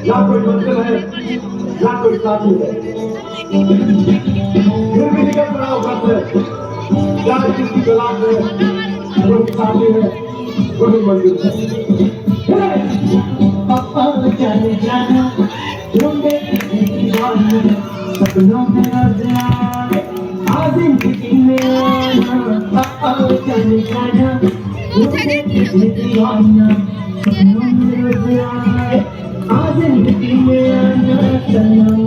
या कोई मंजिल है या कोई साथी है, फिर भी निकल पड़ा घर से। क्या जिसकी तलाश है वही साथी है, वही मंजिल है। पापा जाने जाना ढूंढे दीवाना, सपनों में नजर आए आज जिंदगी में आना। पापा जाने जाना ढूंढे दीवाना, सपनों में नजर आए आज जिंदगी में आना सनम।